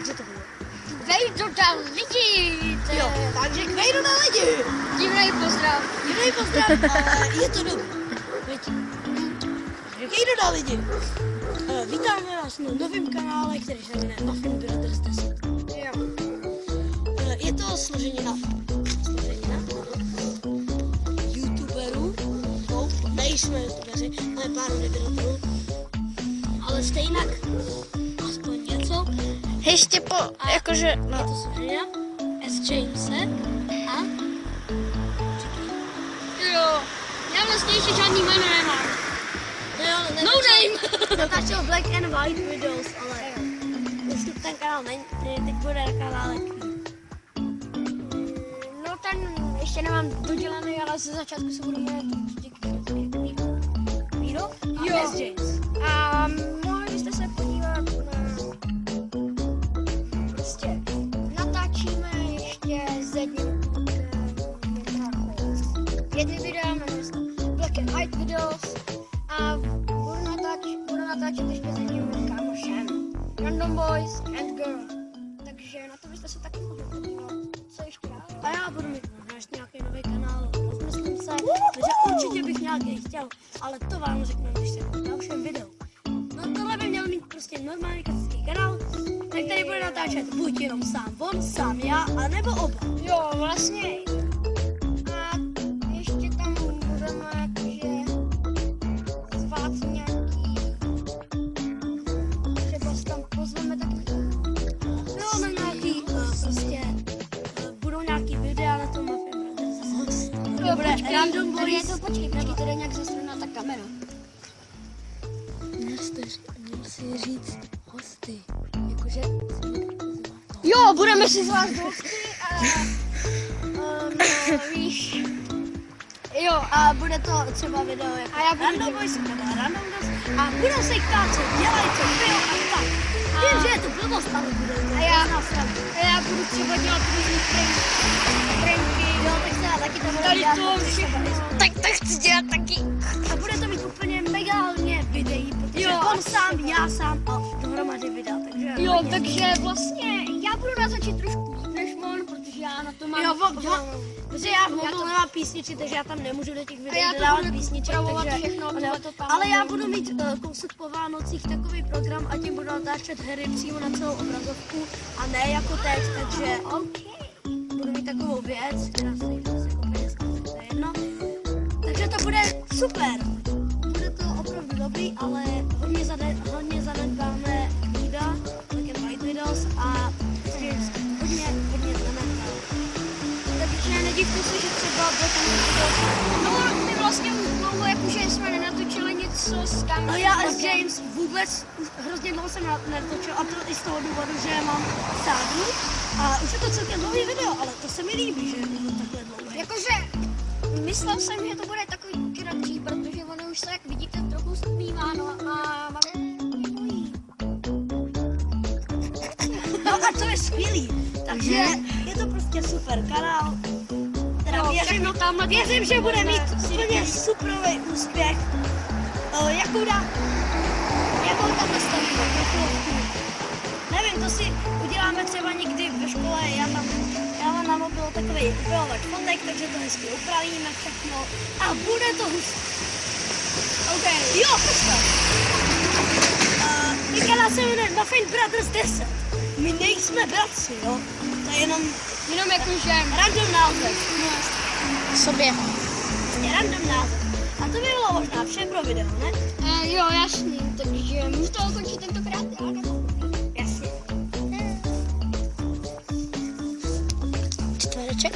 takže to bylo. Vejdu na lidi! Jo, takže vejdu na lidi! Divnej pozdrav. Divnej pozdrav, ale je to dobrý. Vejdu na lidi! Vítáme vás na novém kanále, který se jmenuje Muffin Brothers 10. Jo. Je to složenina youtuberů, no, nejsme youtubeři, ale pár odeběratelů, ale stejnak aspoň něco. Ještě po, jakože, Je no. to složenina S. Jamese a Jo. Já vlastně ještě žádný jméno nemám. No name! natáčel Black and White videos, ale už tu ten kanál není, teď bude na kanále. No ten ještě nemám dodělaný, ale ze začátku se budu jmenovat Víro? Jo. S. James. A mohli byste se podívat na... Prostě natáčíme ještě s jedním jedny videa, jmenuje se Black and White videos a budu natáčet ještě s jedním kámošem Random Boys and Girl. Takže na to byste se taky mohli podívat. Co ještě dál? A já budu mít ještě nějaký nový kanál, rozmyslím se, že určitě bych nějaký chtěl, ale to vám řeknu, když se v dalším videu. No tohle by měl mít prostě normální klasický kanál, na který bude natáčet buď jenom sám on, sám já, anebo oba. Jo, vlastně. A ještě tam budeme jakože zvát nějaký, třeba si tam pozveme taky. Jo, na nějaký, prostě, budou nějaký videa na tom Muffin Brothers. To bude Random Boys. Počkej, tady je nějak zastrojena ta kamera. Měl si říct hosty, jakože Jo, budeme si zvát hosty a no, víš. jo, a bude to třeba video jako A já budu Random Boys nebo Random Boys a budou se ptát, co dělají, co pijou a tak. Vím, že je to blbost, ale bude to A já budu třeba dělat různý pranky. jo, tak se já taky to budu Tady dělat. to všechno. Tak chci dělat taky. A bude to mít úplně mega hodně videí, protože Jo. on sám, já sám a dohromady videa, takže Jo, hodně. takže vlastně já budu natáčet trošku líp než on, protože já na to mám Jo, udělanou. protože já v mobilu nemám písničky, takže já tam nemůžu do těch A videí já to dávat budu písniček, upravovat takže všechno, tohleto tam. ale já budu mít kousek po Vánocích takový program a tím budu natáčet hry přímo na celou obrazovku a ne jako teď, takže budu mít takovou věc, která se zase úplně zkazí, to je jedno. Takže to bude super. Bude to opravdu dobrý, ale hodně zanedbáme videa, Black and White videos a hodně zanedbáme. Takže nedivte se, že třeba Black and White videos. No, my vlastně už dlouho jakože jsme nenatočili něco s kamerou. No já S. James vůbec už hrozně dlouho jsem netočil a to i z toho důvodu, že mám sádu a už je to celkem dlouhý video, ale to se mi líbí, že je to takhle dlouhé. Jakože myslel jsem, že to bude takový kratší, protože ono už se, jak vidíte, trochu stmívá, no a máme... No a to je skvělý, takže je to prostě super kanál, teda věřím, že bude mít úplně superový úspěch. Jakou tam nastavíme? Nevím, to si uděláme třeba někdy ve škole, já mám na mobilu takový upravovač fotek, takže to hezky upravíme všechno a bude to hustý. OK. Jo, počkej. Můj kanál se jmenuje Muffin Brothers 10. My nejsme bratři, jo? To je jenom jakože... random název. Sobě. Prostě random název. A to by bylo možná vše pro video, ne? Jo, jasný, takže můžu to ukončit tentokrát, já nebo? Jasně. Čtvereček?